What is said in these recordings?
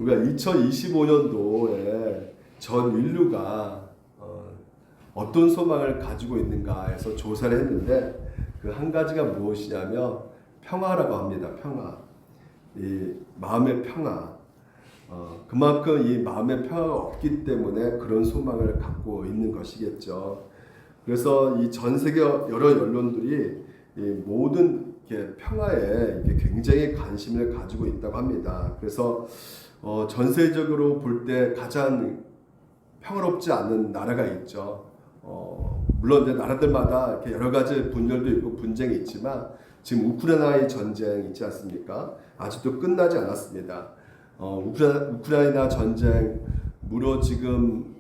우리가 2025년도에 전 인류가 어떤 소망을 가지고 있는가 해서 조사를 했는데 그 한 가지가 무엇이냐면 평화라고 합니다. 평화. 이 마음의 평화. 그만큼 이 마음의 평화가 없기 때문에 그런 소망을 갖고 있는 것이겠죠. 그래서 이 전 세계 여러 언론들이 이 모든 평화에 굉장히 관심을 가지고 있다고 합니다. 그래서 전세적으로 볼 때 가장 평화롭지 않은 나라가 있죠. 물론 이제 나라들마다 이렇게 여러 가지 분열도 있고 분쟁이 있지만 지금 우크라이나의 전쟁 있지 않습니까? 아직도 끝나지 않았습니다. 우크라이나 전쟁 무려 지금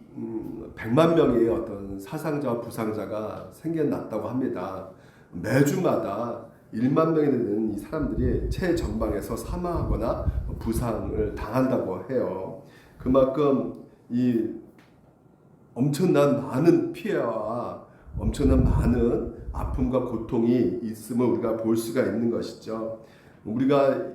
100만 명의 어떤 사상자와 부상자가 생겨났다고 합니다. 매주마다 1만 명이 되는 이 사람들이 최전방에서 사망하거나 부상을 당한다고 해요. 그만큼 이 엄청난 많은 피해와 엄청난 많은 아픔과 고통이 있음을 우리가 볼 수가 있는 것이죠. 우리가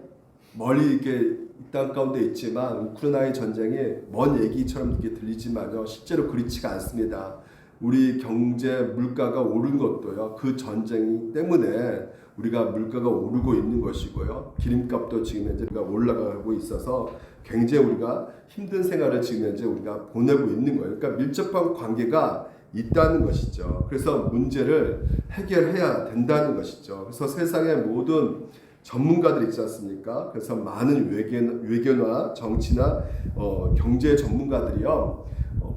멀리 이렇게 이 땅 가운데 있지만 우크라이나 전쟁이 먼 얘기처럼 이렇게 들리지만요, 실제로 그렇지가 않습니다. 우리 경제 물가가 오른 것도요, 그 전쟁 때문에 우리가 물가가 오르고 있는 것이고요. 기름값도 지금 현재 올라가고 있어서 굉장히 우리가 힘든 생활을 지금 현재 우리가 보내고 있는 거예요. 그러니까 밀접한 관계가 있다는 것이죠. 그래서 문제를 해결해야 된다는 것이죠. 그래서 세상의 모든 전문가들이 있지 않습니까? 그래서 많은 외교나 정치나 경제 전문가들이요,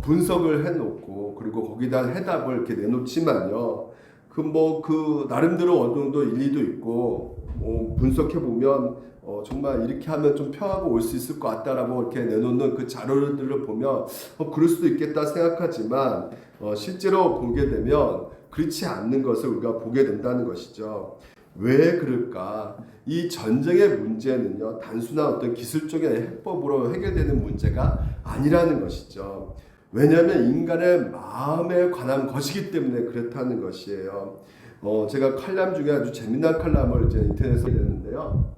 분석을 해놓고 그리고 거기다 해답을 이렇게 내놓지만요, 그 나름대로 어느 정도 일리도 있고 분석해 보면 정말 이렇게 하면 좀 평화가 올 수 있을 것 같다라고 이렇게 내놓는 그 자료들을 보면 그럴 수도 있겠다 생각하지만 실제로 보게 되면 그렇지 않는 것을 우리가 보게 된다는 것이죠. 왜 그럴까? 이 전쟁의 문제는요, 단순한 어떤 기술적인 해법으로 해결되는 문제가 아니라는 것이죠. 왜냐하면 인간의 마음에 관한 것이기 때문에 그렇다는 것이에요. 제가 칼럼 중에 아주 재미난 칼럼을 이제 인터넷에서 봤는데요.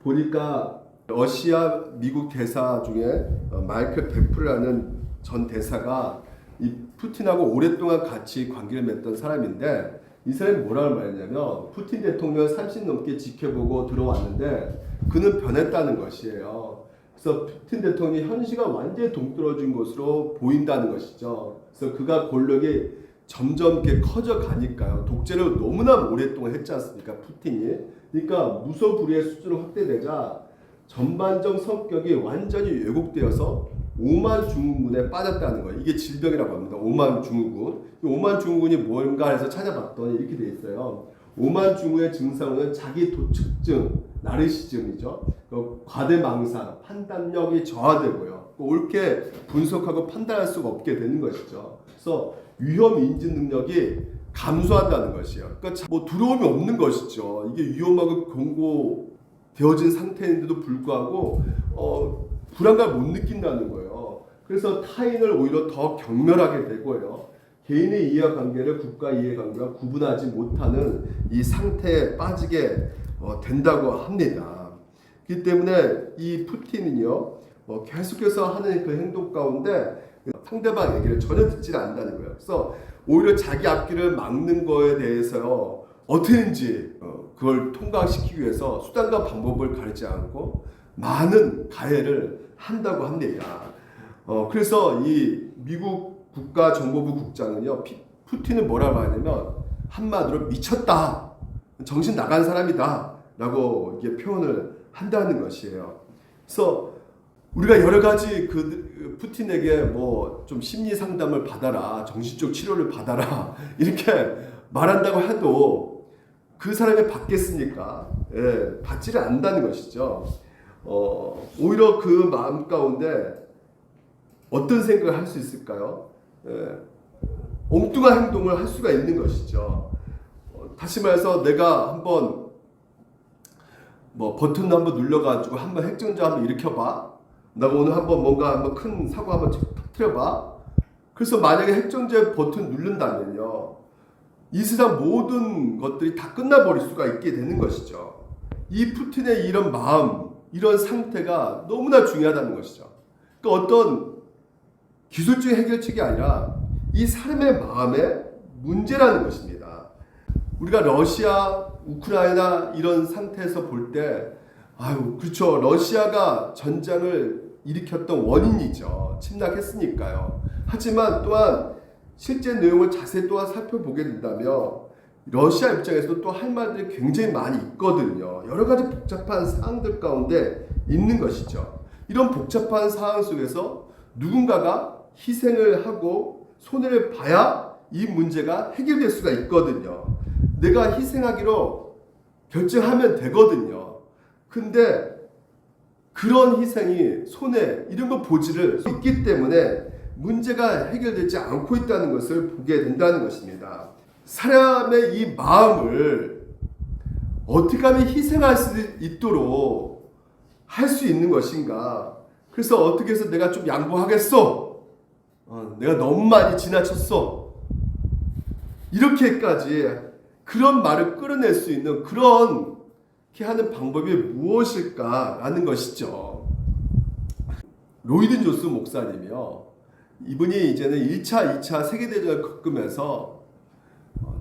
보니까 러시아 미국 대사 중에 마이클 베프라는 전 대사가 이 푸틴하고 오랫동안 같이 관계를 맺던 사람인데, 이 사람이 뭐라고 말했냐면 푸틴 대통령 30 넘게 지켜보고 들어왔는데 그는 변했다는 것이에요. 그래서 푸틴 대통령이 현시가 완전히 동떨어진 것으로 보인다는 것이죠. 그래서 그가 권력이 점점 이렇게 커져 가니까요. 독재를 너무나 오랫동안 했지 않습니까, 푸틴이. 그러니까 무소불위의 수준으로 확대되자 전반적 성격이 완전히 왜곡되어서 오만 증후군에 빠졌다는 거예요. 이게 질병이라고 합니다. 오만 증후군. 이 오만 증후군이 뭔가 해서 찾아봤더니 이렇게 돼 있어요. 오만 증후의 증상은 자기 도축증, 나르시즘이죠. 과대망상, 판단력이 저하되고요. 옳게 분석하고 판단할 수가 없게 되는 것이죠. 그래서 위험 인지 능력이 감소한다는 것이에요. 그러니까 두려움이 없는 것이죠. 이게 위험하고 경고되어진 상태인데도 불구하고 불안감을 못 느낀다는 거예요. 그래서 타인을 오히려 더 경멸하게 되고요. 개인의 이해관계를 국가 이해관계와 구분하지 못하는 이 상태에 빠지게 된다고 합니다. 그렇기 때문에 이 푸틴은요, 계속해서 하는 그 행동 가운데 상대방 얘기를 전혀 듣지 않는다는 거예요. 그래서 오히려 자기 앞길을 막는 거에 대해서 어떻게든지 그걸 통과시키기 위해서 수단과 방법을 가리지 않고 많은 가해를 한다고 합니다. 그래서 이 미국 국가정보부 국장은요, 푸틴은 뭐라고 하냐면 한마디로 미쳤다, 정신 나간 사람이다 라고 이게 표현을 한다는 것이에요. 그래서 우리가 여러 가지 푸틴에게 좀 심리 상담을 받아라, 정신적 치료를 받아라 이렇게 말한다고 해도 그 사람이 받겠습니까? 예, 받지를 않는다는 것이죠. 오히려 그 마음 가운데 어떤 생각을 할 수 있을까요? 예, 엉뚱한 행동을 할 수가 있는 것이죠. 다시 말해서 내가 한번 버튼 한번 눌러가지고 한번 핵전자 한번 일으켜봐. 나 오늘 한번 큰 사고 한번 터뜨려봐. 그래서 만약에 핵전자 버튼 누른다면요, 이 세상 모든 것들이 다 끝나버릴 수가 있게 되는 것이죠. 이 푸틴의 이런 마음, 이런 상태가 너무나 중요하다는 것이죠. 그러니까 어떤 기술적인 해결책이 아니라 이 사람의 마음의 문제라는 것입니다. 우리가 러시아, 우크라이나 이런 상태에서 볼 때 그렇죠. 러시아가 전쟁을 일으켰던 원인이죠. 침략했으니까요. 하지만 또한 실제 내용을 자세히 또한 살펴보게 된다면 러시아 입장에서도 또 할 말들이 굉장히 많이 있거든요. 여러 가지 복잡한 사항들 가운데 있는 것이죠. 이런 복잡한 상황 속에서 누군가가 희생을 하고 손해를 봐야 이 문제가 해결될 수가 있거든요. 내가 희생하기로 결정하면 되거든요. 근데 그런 희생이 손해 이런 거 보지를 있기 때문에 문제가 해결되지 않고 있다는 것을 보게 된다는 것입니다. 사람의 이 마음을 어떻게 하면 희생할 수 있도록 할 수 있는 것인가? 그래서 어떻게 해서 내가 좀 양보하겠어? 내가 너무 많이 지나쳤어. 이렇게까지 그런 말을 끌어낼 수 있는 그렇게 하는 방법이 무엇일까라는 것이죠. 로이드 조스 목사님이요. 이분이 이제는 1차, 2차 세계대전을 겪으면서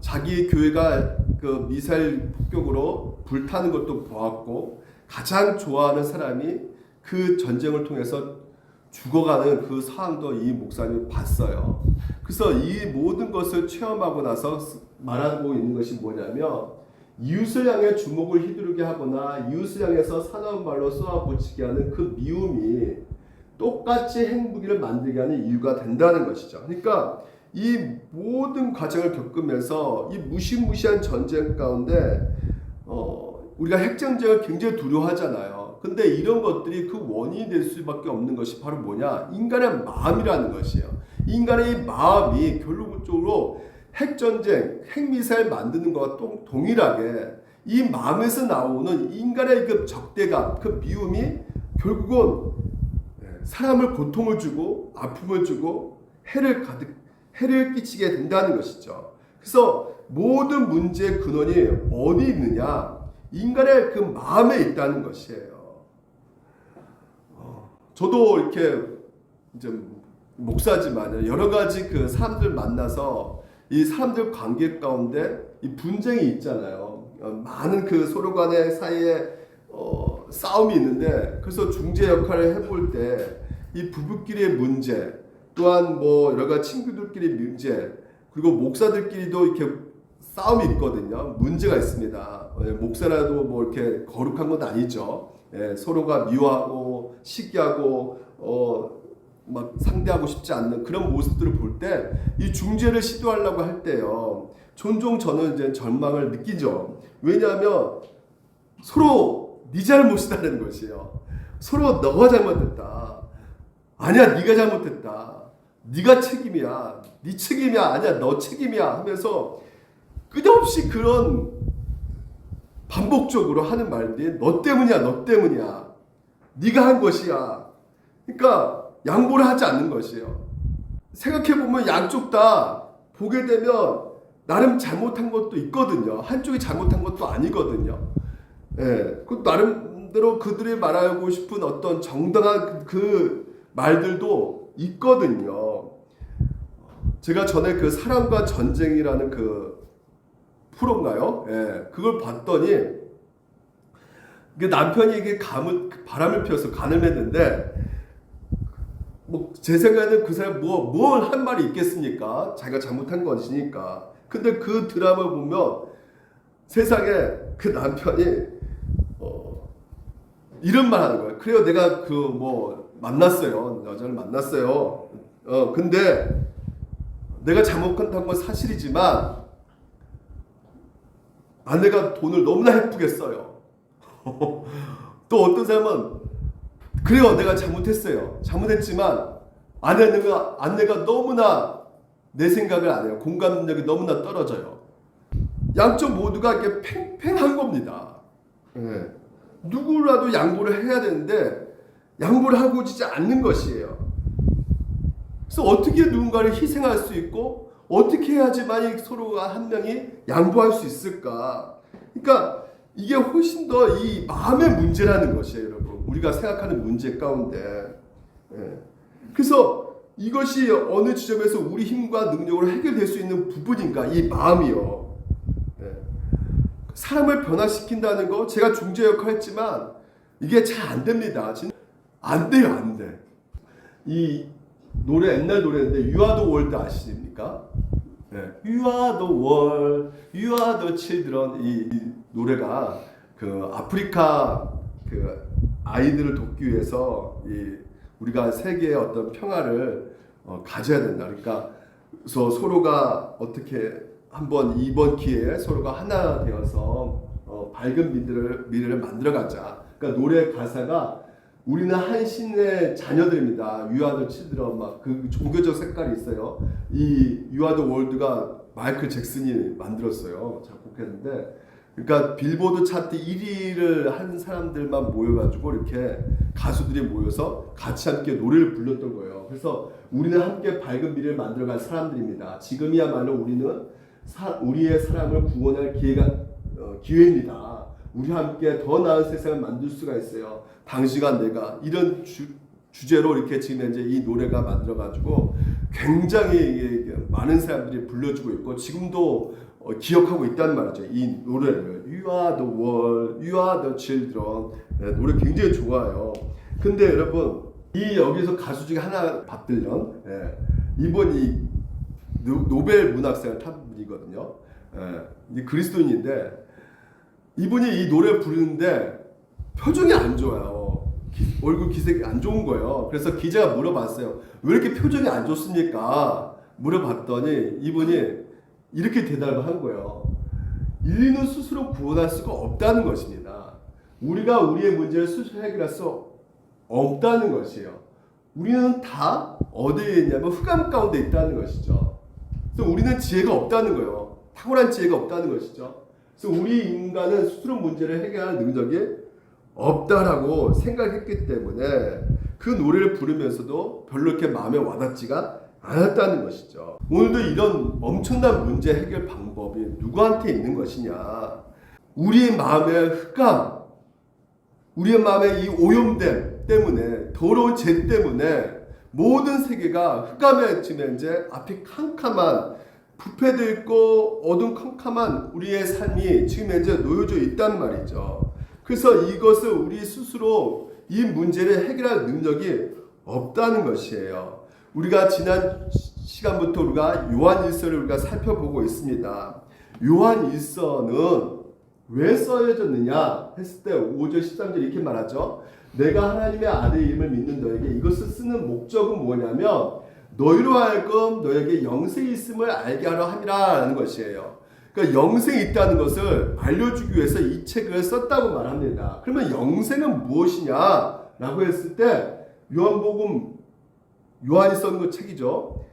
자기 교회가 그 미사일 폭격으로 불타는 것도 보았고 가장 좋아하는 사람이 그 전쟁을 통해서 죽어가는 그 상황도 이 목사님이 봤어요. 그래서 이 모든 것을 체험하고 나서 말하고 있는 것이 뭐냐면 이웃을 향해 주먹을 휘두르게 하거나 이웃을 향해서 사나운 말로 쏘아붙이게 하는 그 미움이 똑같이 행복을 만들게 하는 이유가 된다는 것이죠. 그러니까 이 모든 과정을 겪으면서 이 무시무시한 전쟁 가운데 우리가 핵전쟁을 굉장히 두려워하잖아요. 근데 이런 것들이 그 원인이 될 수밖에 없는 것이 바로 뭐냐? 인간의 마음이라는 것이에요. 인간의 이 마음이 결론적으로 핵전쟁, 핵미사일 만드는 것과 동일하게 이 마음에서 나오는 인간의 그 적대감, 그 미움이 결국은 사람을 고통을 주고 아픔을 주고 해를 끼치게 된다는 것이죠. 그래서 모든 문제의 근원이 어디 있느냐? 인간의 그 마음에 있다는 것이에요. 저도 이렇게 이제 목사지만 여러 가지 그 사람들 만나서 이 사람들 관계 가운데 이 분쟁이 있잖아요. 많은 그 서로 간의 사이에 싸움이 있는데 그래서 중재 역할을 해볼 때 이 부부끼리의 문제 또한 뭐 여러 가지 친구들끼리 문제 그리고 목사들끼리도 이렇게 싸움이 있거든요. 문제가 있습니다. 목사라도 뭐 이렇게 거룩한 건 아니죠. 서로가 미워하고 시기하고 막 상대하고 싶지 않는 그런 모습들을 볼 때 이 중재를 시도하려고 할 때요. 종종 저는 이제 절망을 느끼죠. 왜냐하면 서로 네 잘못이라는 것이에요. 서로 너가 잘못했다. 아니야, 네가 잘못했다. 네가 책임이야. 네 책임이야. 아니야, 너 책임이야 하면서 끝없이 그런 반복적으로 하는 말들이 너 때문이야. 너 때문이야. 네가 한 것이야. 그러니까 양보를 하지 않는 것이에요. 생각해보면 양쪽 다 보게 되면 나름 잘못한 것도 있거든요. 한쪽이 잘못한 것도 아니거든요. 그 나름대로 그들이 말하고 싶은 어떤 정당한 그 말들도 있거든요. 제가 전에 그 사랑과 전쟁이라는 그 프로인가요? 그걸 봤더니 남편이 이게 바람을 피워서 간을 맺는데 뭐 제 생각에는 그 사람 뭘 한 말이 있겠습니까? 자기가 잘못한 것이니까. 근데 그 드라마 보면 세상에 그 남편이 이런 말 하는 거예요. 그래요, 내가 그 뭐 만났어요. 여자를 만났어요. 근데 내가 잘못한 건 사실이지만 아내가 돈을 너무나 헤프게 써요. 또 어떤 사람은 그래요, 내가 잘못했어요. 잘못했지만 아내가 너무나 내 생각을 안 해요. 공감력이 너무나 떨어져요. 양쪽 모두가 이렇게 팽팽한 겁니다. 누구라도 양보를 해야 되는데 양보를 하고 지지 않는 것이에요. 그래서 어떻게 누군가를 희생할 수 있고 어떻게 해야지만 서로가 한 명이 양보할 수 있을까? 그러니까 이게 훨씬 더 이 마음의 문제라는 것이에요, 여러분. 우리가 생각하는 문제 가운데. 그래서 이것이 어느 지점에서 우리 힘과 능력으로 해결될 수 있는 부분인가? 이 마음이요. 사람을 변화시킨다는 거 제가 중재 역할 했지만 이게 잘 안 됩니다. 안 돼요, 안 돼. 이 노래 옛날 노래인데 You Are the World 아십니까? You Are the World, You Are the Children 이 노래가 그 아프리카 그 아이들을 돕기 위해서 우리가 세계의 어떤 평화를 가져야 된다. 그러니까 그래서 서로가 어떻게 한번 이번 기회에 서로가 하나 되어서 밝은 미래를 만들어가자. 그러니까 노래 가사가 우리는 한 신의 자녀들입니다. You are the children 막 그 종교적 색깔이 있어요. 이 You are the world가 마이클 잭슨이 만들었어요. 작곡했는데, 그러니까 빌보드 차트 1위를 한 사람들만 모여가지고 이렇게 가수들이 모여서 같이 함께 노래를 불렀던 거예요. 그래서 우리는 함께 밝은 미래를 만들어갈 사람들입니다. 지금이야말로 우리는 우리의 사람을 구원할 기회입니다. 우리 함께 더 나은 세상을 만들 수가 있어요. 당신과 내가 이런 주제로 이렇게 지금 이제 이 노래가 만들어가지고 굉장히 많은 사람들이 불러주고 있고 지금도 기억하고 있단 말이죠. 이 노래를 You are the world, You are the children 노래 굉장히 좋아요. 근데 여러분 이 여기서 가수 중에 하나 밥 딜런 이분이 노벨 문학상을 탄 분이거든요. 그리스도인인데 이분이 이 노래 부르는데 표정이 안 좋아요. 얼굴 기색이 안 좋은 거예요. 그래서 기자가 물어봤어요. 왜 이렇게 표정이 안 좋습니까? 물어봤더니 이분이 이렇게 대답을 한 거예요. 인류는 스스로 구원할 수가 없다는 것입니다. 우리가 우리의 문제를 스스로 해결할 수 없다는 것이에요. 우리는 다 어디에 있냐면 흑암 가운데 있다는 것이죠. 그래서 우리는 지혜가 없다는 거예요. 탁월한 지혜가 없다는 것이죠. 그래서 우리 인간은 스스로 문제를 해결할 능력이 없다라고 생각했기 때문에 그 노래를 부르면서도 별로 이렇게 마음에 와닿지가 않았다는 것이죠. 오늘도 이런 엄청난 문제 해결 방법이 누구한테 있는 것이냐? 우리의 마음의 흑암, 우리의 마음의 이 오염됨 때문에, 더러운 죄 때문에 모든 세계가 흑암에 지금 이제 앞이 캄캄한 부패도 있고 어둠캄캄한 우리의 삶이 지금 이제 놓여져 있단 말이죠. 그래서 이것을 우리 스스로 이 문제를 해결할 능력이 없다는 것이에요. 우리가 지난 시간부터 우리가 요한일서를 우리가 살펴보고 있습니다. 요한일서는 왜 써여졌느냐 했을 때 5절 13절 이렇게 말하죠. 내가 하나님의 아들의 이름을 믿는 너에게 이것을 쓰는 목적은 뭐냐면 너희로 하여금 너에게 영생이 있음을 알게 하려 함이라는 것이에요. 그러니까 영생이 있다는 것을 알려주기 위해서 이 책을 썼다고 말합니다. 그러면 영생은 무엇이냐라고 했을 때 요한이 쓴 그 책이죠.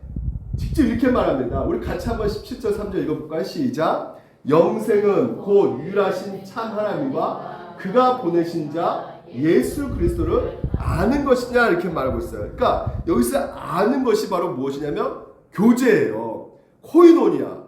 직접 이렇게 말합니다. 우리 같이 한번 17절 3절 읽어볼까요? 시작. 영생은 곧 유일하신 참 하나님과 그가 보내신 자 예수 그리스도를 아는 것이냐 이렇게 말하고 있어요. 그러니까 여기서 아는 것이 바로 무엇이냐면 교제예요. 코이노니아.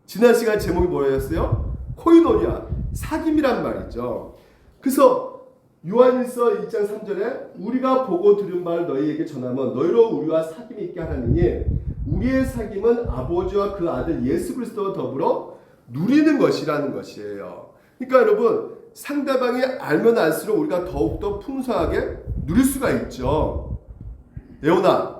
지난 시간 제목이 뭐였어요? 코이노니아. 사귐이란 말이죠. 그래서 요한일서 1장 3절에 우리가 보고 들은 바를 너희에게 전하면 너희로 우리와 사귐이 있게 하나니 우리의 사귐은 아버지와 그 아들 예수 그리스도와 더불어 누리는 것이라는 것이에요. 그러니까 여러분 상대방이 알면 알수록 우리가 더욱더 풍성하게 누릴 수가 있죠. 예원아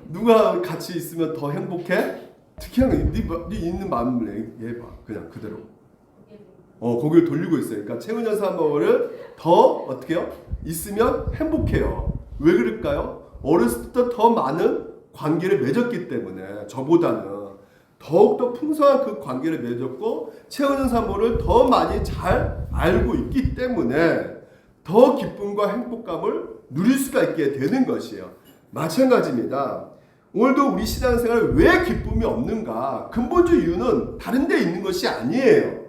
누가 같이 있으면 더 행복해? 특히 네 있는 마음을 얘기해봐. 그냥 그대로 고개를 돌리고 있어요. 그러니까 최은현 사모를 더 어떻게 해요? 있으면 행복해요. 왜 그럴까요? 어렸을 때 더 많은 관계를 맺었기 때문에 저보다는 더욱더 풍성한 그 관계를 맺었고 최은현 사모를 더 많이 잘 알고 있기 때문에 더 기쁨과 행복감을 누릴 수가 있게 되는 것이에요. 마찬가지입니다. 오늘도 우리 신앙생활에 왜 기쁨이 없는가? 근본적 이유는 다른 데 있는 것이 아니에요.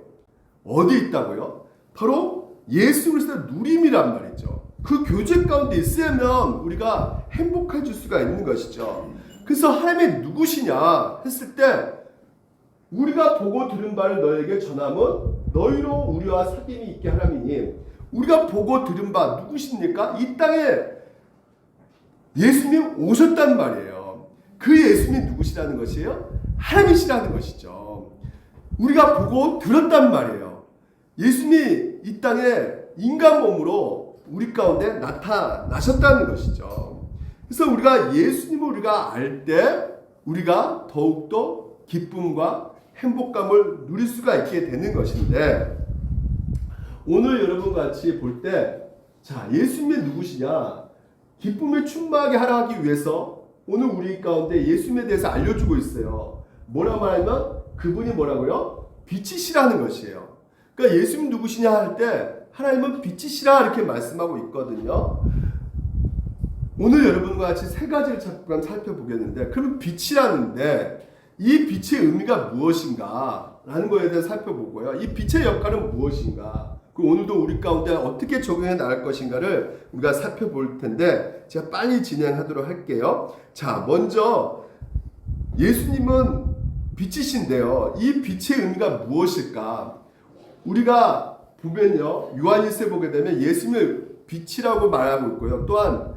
어디 있다고요? 바로 예수 그리스도의 누림이란 말이죠. 그 교제 가운데 있으면 우리가 행복해질 수가 있는 것이죠. 그래서 하나님이 누구시냐 했을 때 우리가 보고 들은 바를 너에게 전함은 너희로 우리와 사귐이 있게 하람이니. 우리가 보고 들은 바 누구십니까? 이 땅에 예수님이 오셨단 말이에요. 그 예수님이 누구시라는 것이에요? 하나님이시라는 것이죠. 우리가 보고 들었단 말이에요. 예수님이 이 땅에 인간 몸으로 우리 가운데 나타나셨다는 것이죠. 그래서 우리가 예수님을 우리가 알 때 우리가 더욱더 기쁨과 행복감을 누릴 수가 있게 되는 것인데, 오늘 여러분 같이 볼 때, 자, 예수님이 누구시냐? 기쁨을 충만하게 하기 위해서 오늘 우리 가운데 예수님에 대해서 알려주고 있어요. 뭐라 말하면 그분이 뭐라고요? 빛이시라는 것이에요. 그러니까 예수님 누구시냐 할 때 하나님은 빛이시라 이렇게 말씀하고 있거든요. 오늘 여러분과 같이 세 가지를 잠깐 살펴보겠는데, 그러면 빛이라는데 이 빛의 의미가 무엇인가 라는 것에 대해 살펴보고요. 이 빛의 역할은 무엇인가, 그리고 오늘도 우리 가운데 어떻게 적용해 나갈 것인가를 우리가 살펴볼 텐데, 제가 빨리 진행하도록 할게요. 자, 먼저 예수님은 빛이신데요. 이 빛의 의미가 무엇일까? 우리가 보면요, 요한일서에 보게 되면 예수님을 빛이라고 말하고 있고요. 또한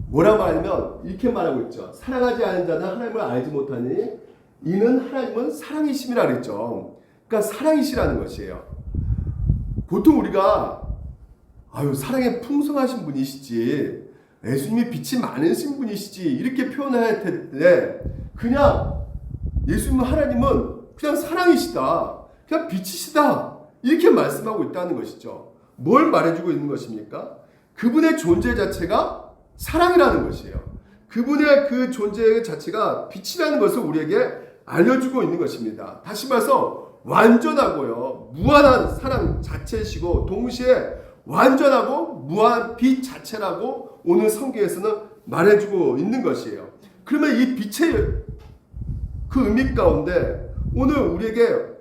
뭐라 말하면 이렇게 말하고 있죠. 사랑하지 않은 자는 하나님을 알지 못하니 이는 하나님은 사랑이심이라 그랬죠. 그러니까 사랑이시라는 것이에요. 보통 우리가 사랑에 풍성하신 분이시지, 예수님이 빛이 많으신 분이시지 이렇게 표현할 텐데, 그냥 예수님 하나님은 그냥 사랑이시다, 그냥 빛이시다 이렇게 말씀하고 있다는 것이죠. 뭘 말해주고 있는 것입니까? 그분의 존재 자체가 사랑이라는 것이에요. 그분의 그 존재 자체가 빛이라는 것을 우리에게 알려주고 있는 것입니다. 다시 말해서 완전하고요, 무한한 사랑 자체이시고 동시에 완전하고 무한 빛 자체라고 오늘 성경에서는 말해주고 있는 것이에요. 그러면 이 빛의 그 의미 가운데 오늘 우리에게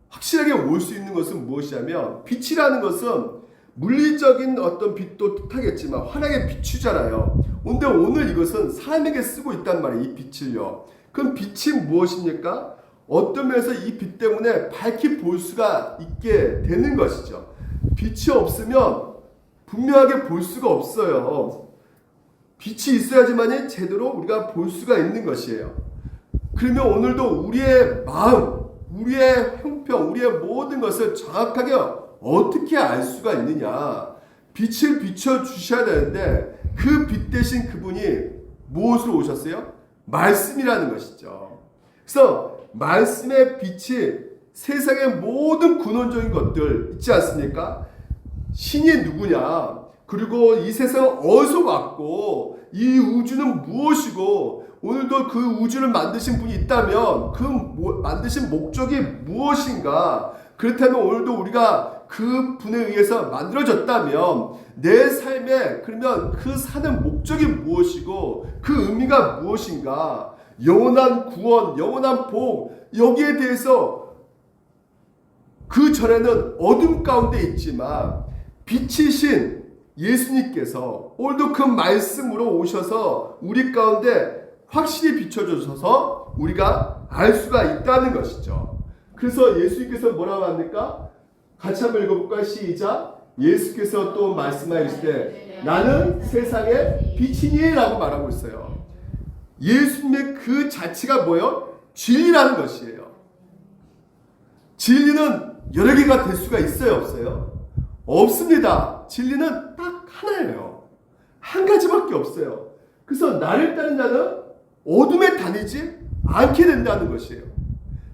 확실하게 올 수 있는 것은 무엇이냐면, 빛이라는 것은 물리적인 어떤 빛도 뜻하겠지만 환하게 비추잖아요. 근데 오늘 이것은 사람에게 쓰고 있단 말이에요. 이 빛을요. 그럼 빛이 무엇입니까? 어떤 면에서 이 빛 때문에 밝히 볼 수가 있게 되는 것이죠. 빛이 없으면 분명하게 볼 수가 없어요. 빛이 있어야지만 제대로 우리가 볼 수가 있는 것이에요. 그러면 오늘도 우리의 마음, 우리의 형편, 우리의 모든 것을 정확하게 어떻게 알 수가 있느냐? 빛을 비춰주셔야 되는데 그 빛 대신 그분이 무엇으로 오셨어요? 말씀이라는 것이죠. 그래서 말씀의 빛이 세상의 모든 근원적인 것들 있지 않습니까? 신이 누구냐? 그리고 이 세상은 어디서 왔고 이 우주는 무엇이고 오늘도 그 우주를 만드신 분이 있다면 그 만드신 목적이 무엇인가? 그렇다면 오늘도 우리가 그 분에 의해서 만들어졌다면 내 삶에 그러면 그 사는 목적이 무엇이고 그 의미가 무엇인가? 영원한 구원, 영원한 복, 여기에 대해서 그 전에는 어둠 가운데 있지만 빛이신 예수님께서 오늘도 그 말씀으로 오셔서 우리 가운데 확실히 비춰주셔서 우리가 알 수가 있다는 것이죠. 그래서 예수님께서 뭐라고 합니까? 같이 한번 읽어볼까요? 시작. 예수께서 또 말씀하실 때 나는 세상의 빛이니 라고 말하고 있어요. 예수님의 그 자체가 뭐예요? 진리라는 것이에요. 진리는 여러 개가 될 수가 있어요? 없어요? 없습니다. 진리는 딱 하나예요. 한 가지밖에 없어요. 그래서 나를 따르는 자는 어둠에 다니지 않게 된다는 것이에요.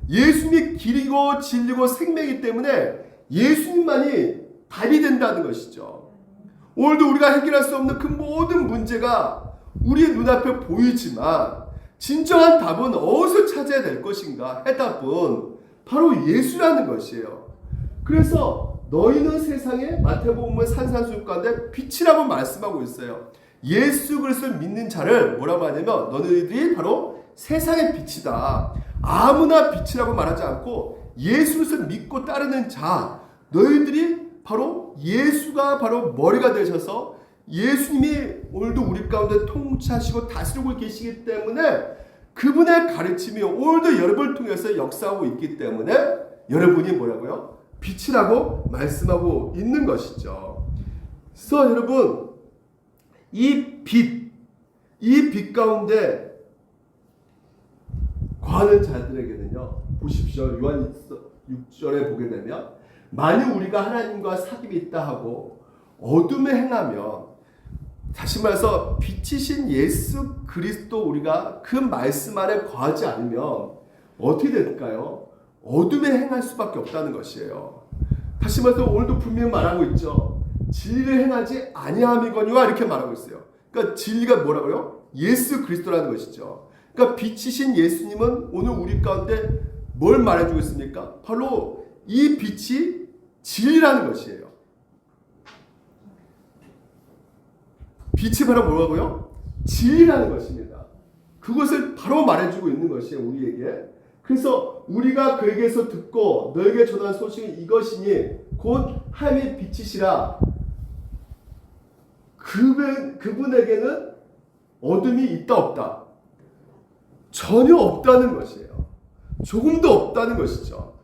예수님이 길이고 진리고 생명이기 때문에 예수님만이 답이 된다는 것이죠. 오늘도 우리가 해결할 수 없는 그 모든 문제가 우리의 눈앞에 보이지만 진정한 답은 어디서 찾아야 될 것인가? 해답은 바로 예수라는 것이에요. 그래서 너희는 세상에 마태복음 산산수훈 가운데 빛이라고 말씀하고 있어요. 예수 그리스도를 믿는 자를 뭐라고 하냐면 너희들이 바로 세상의 빛이다. 아무나 빛이라고 말하지 않고 예수 그리스도를 믿고 따르는 자, 너희들이 바로 예수가 바로 머리가 되셔서 예수님이 오늘도 우리 가운데 통치하시고 다스리고 계시기 때문에 그분의 가르침이 오늘도 여러분을 통해서 역사하고 있기 때문에 여러분이 뭐라고요? 빛이라고 말씀하고 있는 것이죠. 그래서 여러분, 이 빛 가운데 거하는 자들에게는요, 보십시오. 요한 6절에 보게 되면, 만일 우리가 하나님과 사귐이 있다 하고 어둠에 행하면, 다시 말해서 빛이신 예수 그리스도 우리가 그 말씀 안에 거하지 않으면 어떻게 될까요? 어둠에 행할 수밖에 없다는 것이에요. 다시 말해서 오늘도 분명히 말하고 있죠. 진리를 행하지 아니함이거니와 이렇게 말하고 있어요. 그러니까 진리가 뭐라고요? 예수 그리스도라는 것이죠. 그러니까 빛이신 예수님은 오늘 우리 가운데 뭘 말해주고 있습니까? 바로 이 빛이 진리라는 것이에요. 빛이 바로 뭐라고요? 진리라는 것입니다. 그것을 바로 말해주고 있는 것이에요, 우리에게. 그래서 우리가 그에게서 듣고 너에게 전한 소식은 이것이니 곧 하나님의 빛이시라. 그분에게는 어둠이 있다 없다? 전혀 없다는 것이에요. 조금도 없다는 것이죠.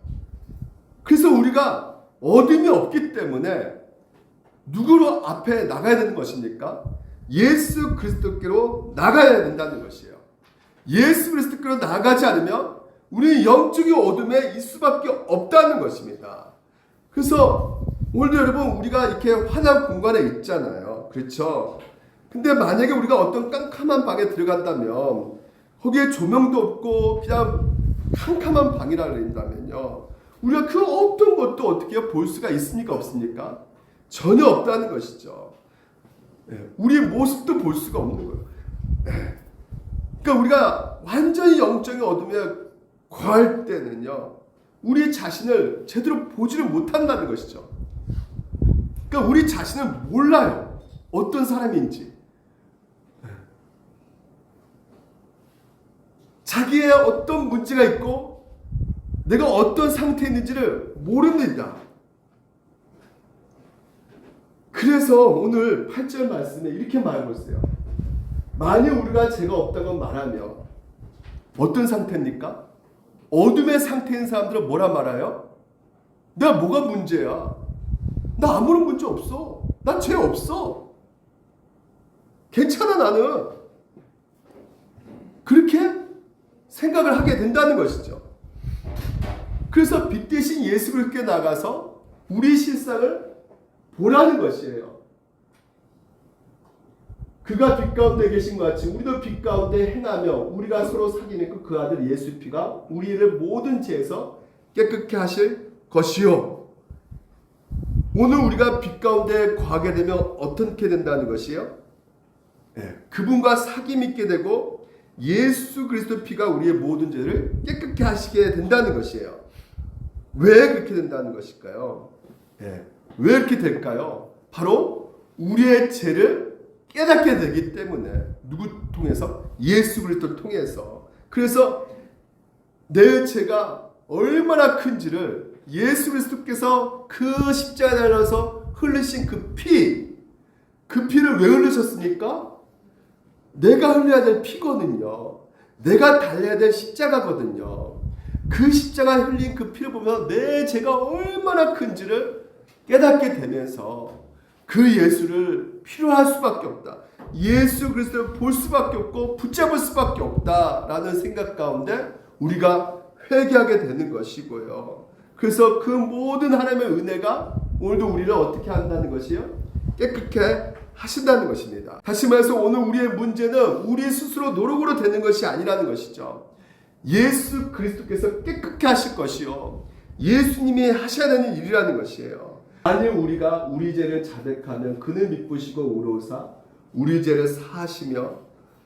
그래서 우리가 어둠이 없기 때문에 누구로 앞에 나가야 되는 것입니까? 예수 그리스도께로 나가야 된다는 것이에요. 예수 그리스도께로 나가지 않으면 우리는 영적인 어둠에 있을 수밖에 없다는 것입니다. 그래서 오늘도 여러분, 우리가 이렇게 환한 공간에 있잖아요. 그렇죠? 근데 만약에 우리가 어떤 깜깜한 방에 들어간다면 거기에 조명도 없고 그냥 캄캄한 방이라 그런다면요, 우리가 그 어떤 것도 어떻게 볼 수가 있습니까? 없습니까? 전혀 없다는 것이죠. 우리의 모습도 볼 수가 없는 거예요. 그러니까 우리가 완전히 영적인 어둠에 거할 때는요, 우리 자신을 제대로 보지를 못한다는 것이죠. 그러니까 우리 자신을 몰라요. 어떤 사람인지. 자기의 어떤 문제가 있고 내가 어떤 상태에 있는지를 모릅니다. 그래서 오늘 8절 말씀에 이렇게 말하고 있어요. 만일 우리가 죄가 없다고 말하면 어떤 상태입니까? 어둠의 상태인 사람들은 뭐라 말해요? 내가 뭐가 문제야? 나 아무런 문제 없어. 나 죄 없어. 괜찮아 나는. 그렇게 생각을 하게 된다는 것이죠. 그래서 빛 대신 예수 그리스도께 나가서 우리 실상을 보라는 것이에요. 그가 빛 가운데 계신 것 같이 우리도 빛 가운데 행하며 우리가 서로 사귀는 그 아들 예수 피가 우리를 모든 죄에서 깨끗게 하실 것이요. 오늘 우리가 빛 가운데 거하게 되면 어떻게 된다는 것이에요? 그분과 사귐 있게 되고 예수 그리스도 피가 우리의 모든 죄를 깨끗게 하시게 된다는 것이에요. 왜 그렇게 된다는 것일까요? 왜 이렇게 될까요? 바로 우리의 죄를 깨닫게 되기 때문에. 누구 통해서? 예수 그리스도를 통해서. 그래서 내 죄가 얼마나 큰지를 예수 그리스도께서 그 십자가에 달려서 흘리신 그 피를 왜 흘리셨습니까? 내가 흘려야 될 피거든요. 내가 달려야 될 십자가거든요. 그 십자가에 흘린 그 피를 보면 내 죄가 얼마나 큰지를 깨닫게 되면서 그 예수를 필요할 수밖에 없다. 예수 그리스도를 볼 수밖에 없고 붙잡을 수밖에 없다라는 생각 가운데 우리가 회개하게 되는 것이고요. 그래서 그 모든 하나님의 은혜가 오늘도 우리를 어떻게 한다는 것이요? 깨끗게 하신다는 것입니다. 다시 말해서 오늘 우리의 문제는 우리 스스로 노력으로 되는 것이 아니라는 것이죠. 예수 그리스도께서 깨끗게 하실 것이요, 예수님이 하셔야 되는 일이라는 것이에요. 만일 우리가 우리 죄를 자백하면 그는 미쁘시고 의로우사 우리 죄를 사하시며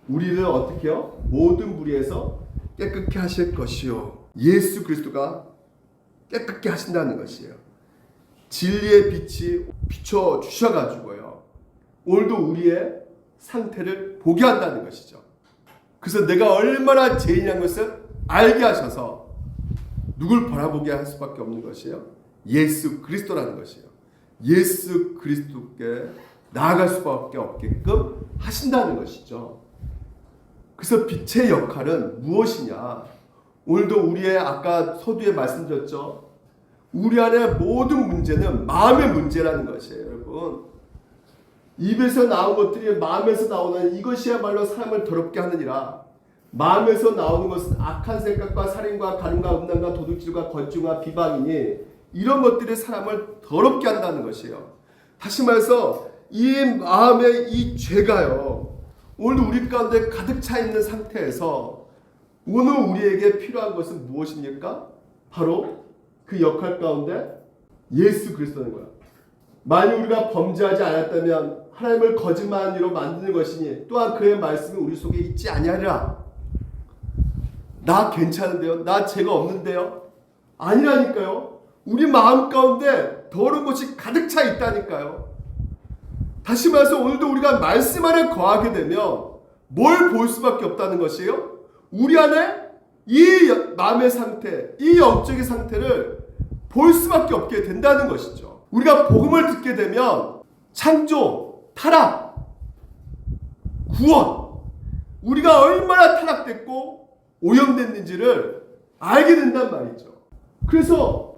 우리를 어떻게 해요? 모든 불의에서 깨끗게 하실 것이요. 예수 그리스도가 깨끗게 하신다는 것이에요. 진리의 빛이 비춰 주셔가지고요, 오늘도 우리의 상태를 보게 한다는 것이죠. 그래서 내가 얼마나 죄인이라는 것을 알게 하셔서 누굴 바라보게 할 수밖에 없는 것이에요? 예수 그리스도라는 것이에요. 예수 그리스도께 나아갈 수밖에 없게끔 하신다는 것이죠. 그래서 빛의 역할은 무엇이냐? 오늘도 우리의 아까 서두에 말씀드렸죠. 우리 안에 모든 문제는 마음의 문제라는 것이에요, 여러분. 입에서 나온 것들이 마음에서 나오는 이것이야말로 사람을 더럽게 하느니라. 마음에서 나오는 것은 악한 생각과 살인과 가늠과 음란과 도둑질과 건증과 비방이니 이런 것들이 사람을 더럽게 한다는 것이에요. 다시 말해서 이 마음의 이 죄가요. 오늘 우리 가운데 가득 차 있는 상태에서 오늘 우리에게 필요한 것은 무엇입니까? 바로 그 역할 가운데 예수 그리스도인 거야. 만약 우리가 범죄하지 않았다면 하나님을 거짓말한 이로 만드는 것이니 또한 그의 말씀이 우리 속에 있지 아니하리라. 나 괜찮은데요? 나 죄가 없는데요? 아니라니까요. 우리 마음 가운데 더러운 것이 가득 차 있다니까요. 다시 말해서 오늘도 우리가 말씀 안에 거하게 되면 뭘 볼 수밖에 없다는 것이에요? 우리 안에 이 마음의 상태, 이 영적인 상태를 볼 수밖에 없게 된다는 것이죠. 우리가 복음을 듣게 되면 창조, 타락, 구원, 우리가 얼마나 타락됐고 오염됐는지를 알게 된단 말이죠. 그래서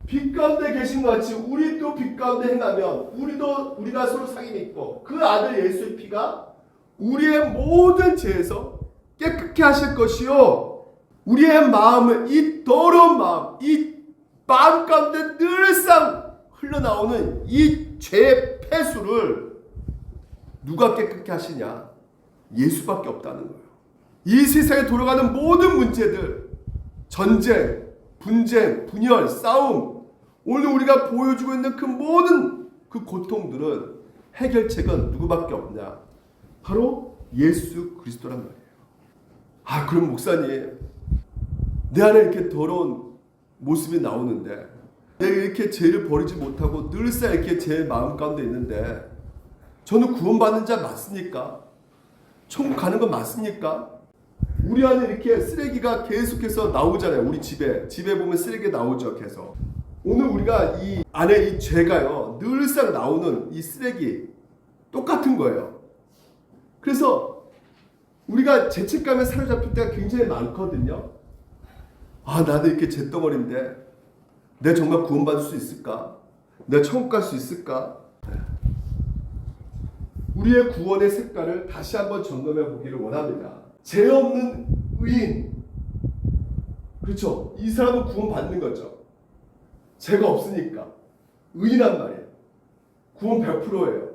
빛 가운데 계신 것 같이 우리도 빛 가운데 행하면 우리가 서로 상이 있고 그 아들 예수의 피가 우리의 모든 죄에서 깨끗게 하실 것이요. 우리의 마음을 이 더러운 마음, 이 마음 가운데 늘상 흘러나오는 이 죄의 폐수를 누가 깨끗게 하시냐? 예수밖에 없다는 거예요. 이 세상에 돌아가는 모든 문제들, 전쟁, 분쟁, 분열, 싸움, 오늘 우리가 보여주고 있는 그 모든 그 고통들은 해결책은 누구밖에 없냐? 바로 예수 그리스도란 말이에요. 아, 그럼 목사님, 내 안에 이렇게 더러운 모습이 나오는데 내가 이렇게 죄를 버리지 못하고 늘상 이렇게 제 마음 가운데 있는데 저는 구원받는 자 맞습니까? 천국 가는 거 맞습니까? 우리 안에 이렇게 쓰레기가 계속해서 나오잖아요. 우리 집에 보면 쓰레기 나오죠. 계속. 오늘 우리가 이 안에 이 죄가요. 늘상 나오는 이 쓰레기 똑같은 거예요. 그래서 우리가 죄책감에 사로잡힐 때가 굉장히 많거든요. 아, 나도 이렇게 죄덩어리인데 내가 정말 구원받을 수 있을까? 내가 천국 갈 수 있을까? 우리의 구원의 색깔을 다시 한번 점검해 보기를 원합니다. 죄 없는 의인, 그렇죠? 이 사람은 구원받는 거죠. 죄가 없으니까 의인한 말이에요. 구원 100%예요.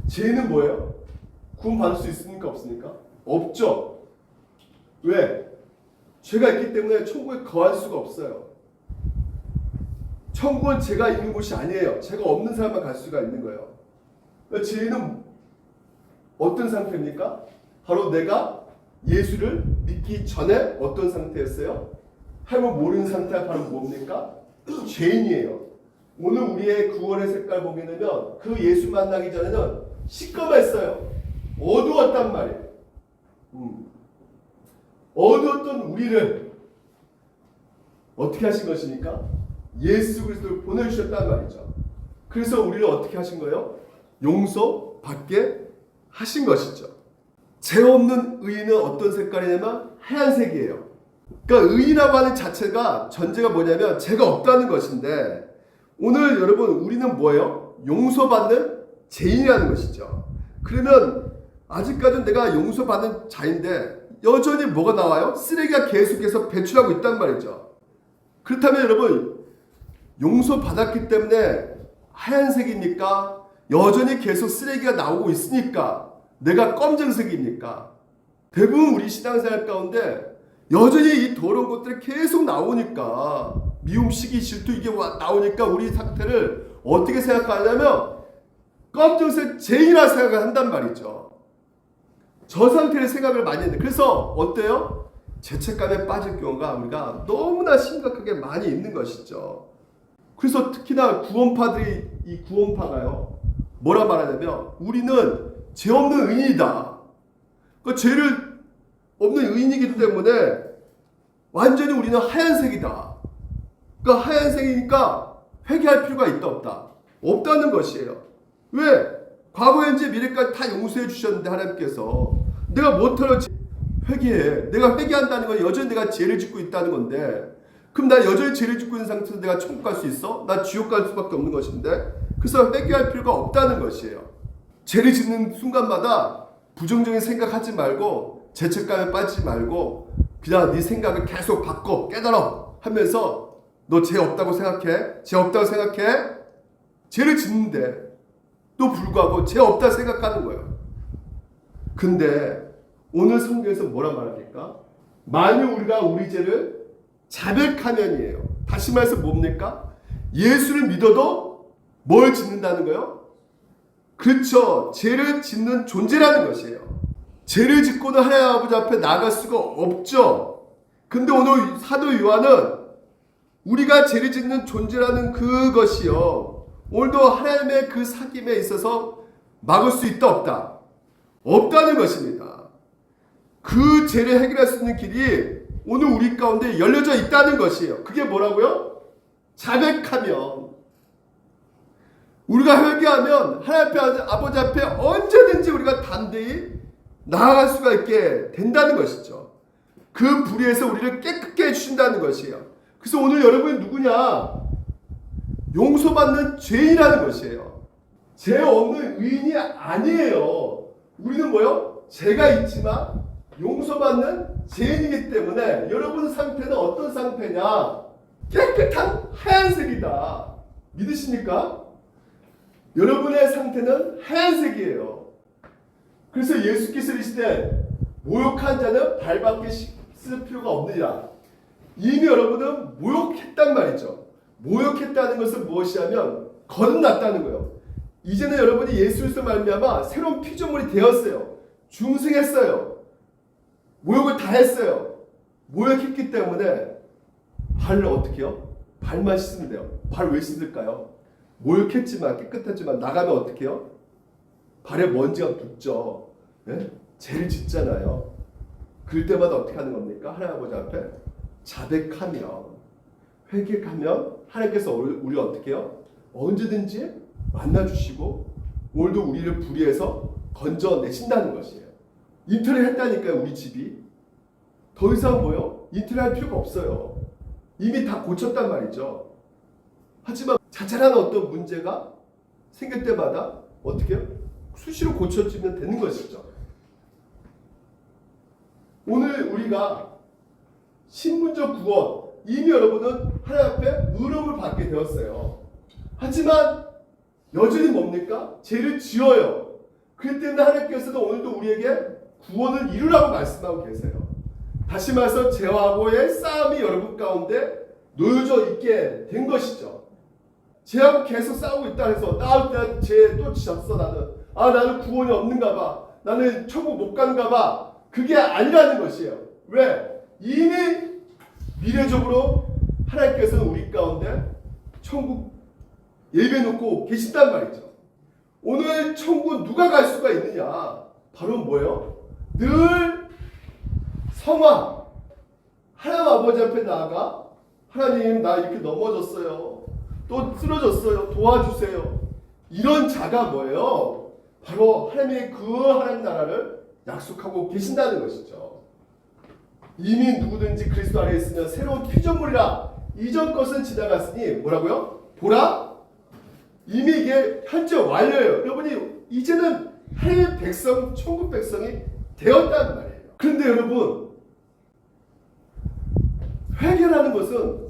죄는 뭐예요? 구원받을 수 있습니까? 없습니까? 없죠. 왜? 죄가 있기 때문에 천국에 거할 수가 없어요. 천국은 죄가 있는 곳이 아니에요. 죄가 없는 사람만 갈 수가 있는 거예요. 그러니까 죄는 어떤 상태입니까? 바로 내가 예수를 믿기 전에 어떤 상태였어요? 하나님을 모르는 상태가 바로 뭡니까? 죄인이에요. 오늘 우리의 구원의 색깔 보게 되면 그 예수 만나기 전에는 시꺼맸어요. 어두웠단 말이에요. 어두웠던 우리를 어떻게 하신 것입니까? 예수 그리스도를 보내주셨단 말이죠. 그래서 우리를 어떻게 하신 거예요? 용서받게 하신 것이죠. 죄 없는 의인은 어떤 색깔이냐면 하얀색이에요. 그러니까 의인이라고 하는 자체가 전제가 뭐냐면 죄가 없다는 것인데 오늘 여러분 우리는 뭐예요? 용서받는 죄인이라는 것이죠. 그러면 아직까지는 내가 용서받는 자인데 여전히 뭐가 나와요? 쓰레기가 계속해서 배출하고 있단 말이죠. 그렇다면 여러분 용서받았기 때문에 하얀색입니까? 여전히 계속 쓰레기가 나오고 있으니까 내가 검정색입니까? 대부분 우리 신앙생활 가운데 여전히 이 더러운 것들이 계속 나오니까 미움, 시기, 질투 이게 나오니까 우리 상태를 어떻게 생각하냐면 검정색 죄인이라 생각을 한단 말이죠. 저 상태를 생각을 많이 했는데 그래서 어때요? 죄책감에 빠질 경우가 우리가 너무나 심각하게 많이 있는 것이죠. 그래서 특히나 구원파들이 이 구원파가요 뭐라 말하냐면 우리는 죄 없는 의인이다. 그 죄를 없는 의인이기 때문에 완전히 우리는 하얀색이다. 그러니까 하얀색이니까 회개할 필요가 있다 없다? 없다는 것이에요. 왜? 과거 현재 미래까지 다 용서해 주셨는데 하나님께서 내가 뭐하러 회개해? 내가 회개한다는 건 여전히 내가 죄를 짓고 있다는 건데, 그럼 나 여전히 죄를 짓고 있는 상태에서 내가 천국 갈 수 있어? 나 지옥 갈 수밖에 없는 것인데, 그래서 회개할 필요가 없다는 것이에요. 죄를 짓는 순간마다 부정적인 생각하지 말고 죄책감에 빠지지 말고 그냥 네 생각을 계속 바꿔 깨달아 하면서 너 죄 없다고 생각해? 죄 없다고 생각해? 죄를 짓는데 또 불구하고 죄 없다 생각하는 거예요. 근데 오늘 성경에서 뭐라 말합니까? 만일 우리가 우리 죄를 자백하면이에요. 다시 말해서 뭡니까? 예수를 믿어도 뭘 짓는다는 거예요? 그렇죠. 죄를 짓는 존재라는 것이에요. 죄를 짓고는 하나님 아버지 앞에 나갈 수가 없죠. 근데 오늘 사도 요한은 우리가 죄를 짓는 존재라는 그것이요, 오늘도 하나님의 그 사귐에 있어서 막을 수 있다 없다? 없다는 것입니다. 그 죄를 해결할 수 있는 길이 오늘 우리 가운데 열려져 있다는 것이에요. 그게 뭐라고요? 자백하면, 우리가 회개하면 하나님 아버지 앞에 언제든지 우리가 담대히 나아갈 수가 있게 된다는 것이죠. 그 불의에서 우리를 깨끗게 해주신다는 것이에요. 그래서 오늘 여러분이 누구냐? 용서받는 죄인이라는 것이에요. 죄 없는 의인이 아니에요. 우리는 뭐요? 죄가 있지만 용서받는 죄인이기 때문에 여러분 상태는 어떤 상태냐? 깨끗한 하얀색이다. 믿으십니까? 여러분의 상태는 하얀색이에요. 그래서 예수께서 이르시되 모욕한 자는 발밖에 씻을 필요가 없느니라. 이미 여러분은 모욕했단 말이죠. 모욕했다는 것은 무엇이냐면 거듭났다는 거예요. 이제는 여러분이 예수에서 말미암아 새로운 피조물이 되었어요. 중생했어요. 모욕을 다 했어요. 모욕했기 때문에 발을 어떻게 해요? 발만 씻으면 돼요. 발 왜 씻을까요? 모욕했지만 깨끗하지만 나가면 어떻게 해요? 발에 먼지가 붙죠. 네? 죄를 짓잖아요. 그럴 때마다 어떻게 하는 겁니까? 하나님 아버지 앞에 자백하면, 회개하면 하나님께서 우리 어떻게 해요? 언제든지 만나주시고 오늘도 우리를 불의해서 건져내신다는 것이에요. 인터넷 했다니까요. 우리 집이 더 이상 뭐요? 인터넷 할 필요가 없어요. 이미 다 고쳤단 말이죠. 하지만 자잘한 어떤 문제가 생길 때마다 어떻게 해요? 수시로 고쳐지면 되는 것이죠. 오늘 우리가 신분적 구원, 이미 여러분은 하나님 앞에 의로움을 받게 되었어요. 하지만 여전히 뭡니까? 죄를 지어요. 그렇기 때문에 하나님께서는 오늘도 우리에게 구원을 이루라고 말씀하고 계세요. 다시 말해서 죄하고의 싸움이 여러분 가운데 놓여져 있게 된 것이죠. 죄하고 계속 싸우고 있다 해서 나 죄 또 지었어 나는. 나는 구원이 없는가 봐. 나는 천국 못 가는가 봐. 그게 아니라는 것이에요. 왜? 이미 미래적으로 하나님께서는 우리 가운데 천국 예배 놓고 계신단 말이죠. 오늘 천국 누가 갈 수가 있느냐? 바로 뭐예요? 늘 성화, 하나님 아버지 앞에 나아가 하나님 나 이렇게 넘어졌어요. 또 쓰러졌어요. 도와주세요. 이런 자가 뭐예요? 바로 하나님의 그 하나님 나라를 약속하고 계신다는 것이죠. 이미 누구든지 그리스도 안에 있으면 새로운 피조물이라. 이전 것은 지나갔으니 뭐라고요? 보라, 이미 이게 현재 완료예요. 여러분이 이제는 하나님의 백성, 천국 백성이 되었다는 말이에요. 그런데 여러분, 회개라는 것은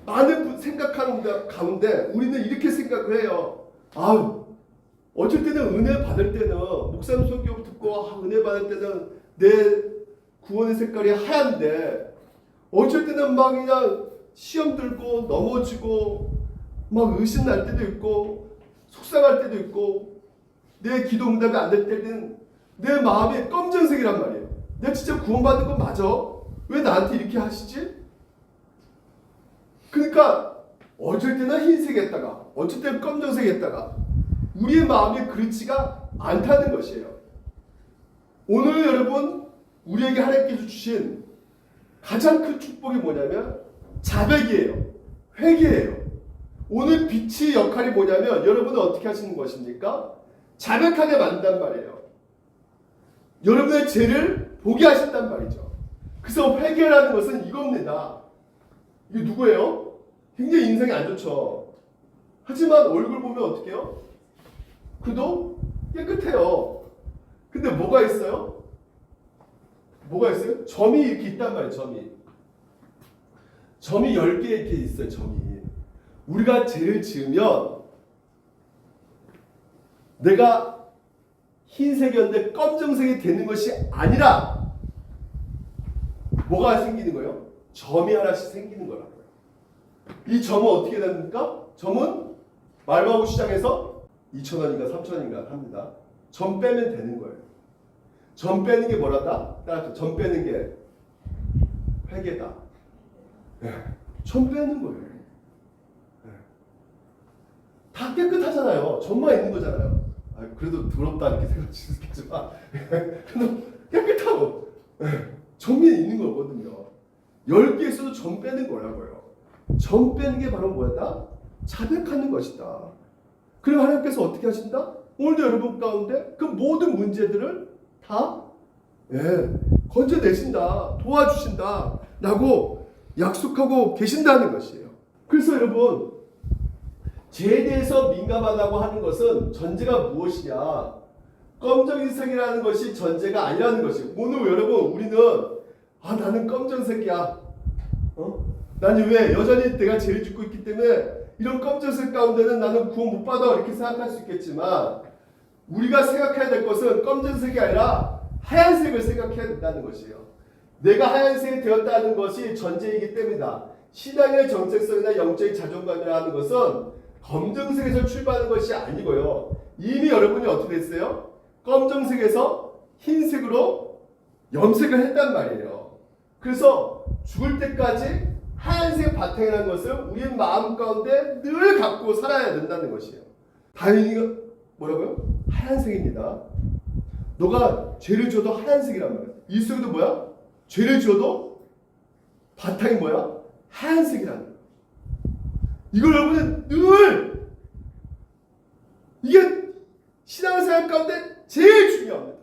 많은 생각하는 가운데 우리는 이렇게 생각을 해요. 어쩔 때는 은혜 받을 때는 목사님 설교 듣고 은혜 받을 때는 내 구원의 색깔이 하얀데 어쩔 때는 막 그냥 시험 들고 넘어지고 막 의심 날 때도 있고 속상할 때도 있고 내 기도 응답이 안 될 때는 내 마음이 검정색이란 말이에요. 내가 진짜 구원받은 건 맞아? 왜 나한테 이렇게 하시지? 그러니까 어쩔 때는 흰색했다가 어쩔 때는 검정색했다가 우리의 마음이 그렇지가 않다는 것이에요. 오늘 여러분 우리에게 하나님께서 주신 가장 큰 축복이 뭐냐면 자백이에요. 회개예요. 오늘 빛의 역할이 뭐냐면 여러분은 어떻게 하시는 것입니까? 자백하게 만든단 말이에요. 여러분의 죄를 보게 하셨단 말이죠. 그래서 회개라는 것은 이겁니다. 이게 누구예요? 굉장히 인상이 안 좋죠. 하지만 얼굴 보면 어떻게 해요? 그도 깨끗해요. 근데 뭐가 있어요? 뭐가 있어요? 점이 이렇게 있단 말이에요. 점이 10개 이렇게 있어요. 점이. 우리가 죄를 지으면 내가 흰색이었는데 검정색이 되는 것이 아니라 뭐가 생기는 거예요? 점이 하나씩 생기는 거라고요. 이 점은 어떻게 됩니까? 점은 말마구 시장에서 2,000원인가 3,000원인가 합니다. 점 빼면 되는 거예요. 점 빼는 게 뭐라다? 따라서 점 빼는 게 회개다. 네. 점 빼는 거예요. 네. 다 깨끗하잖아요. 점만 있는 거잖아요. 그래도 더럽다 이렇게 생각할 수 있겠지만 그래도 깨끗하고 점이 있는 거거든요. 10개 있어도 점 빼는 거라고요. 점 빼는 게 바로 뭐다? 자백하는 것이다. 그리고 하나님께서 어떻게 하신다? 오늘도 여러분 가운데 그 모든 문제들을 다 건져내신다. 도와주신다. 라고 약속하고 계신다는 것이에요. 그래서 여러분 죄에 대해서 민감하다고 하는 것은 전제가 무엇이냐? 검정색이라는 것이 전제가 아니라는 것이에요. 오늘 여러분 우리는 나는 검정색이야. 나는 왜 여전히 내가 죄를 짓고 있기 때문에 이런 검정색 가운데는 나는 구원 못 받아 이렇게 생각할 수 있겠지만 우리가 생각해야 될 것은 검정색이 아니라 하얀색을 생각해야 된다는 것이에요. 내가 하얀색이 되었다는 것이 전제이기 때문이다. 신앙의 정체성이나 영적인 자존감이라 하는 것은 검정색에서 출발하는 것이 아니고요. 이미 여러분이 어떻게 됐어요? 검정색에서 흰색으로 염색을 했단 말이에요. 그래서 죽을 때까지 하얀색 바탕이라는 것을 우리 마음 가운데 늘 갖고 살아야 된다는 것이에요. 다행히 뭐라고요? 하얀색입니다. 너가 죄를 지어도 하얀색이란 말이야. 이 속에도 뭐야? 죄를 지어도 바탕이 뭐야? 하얀색이라는 거야. 이걸 여러분은 늘 이게 신앙생활 가운데 제일 중요합니다.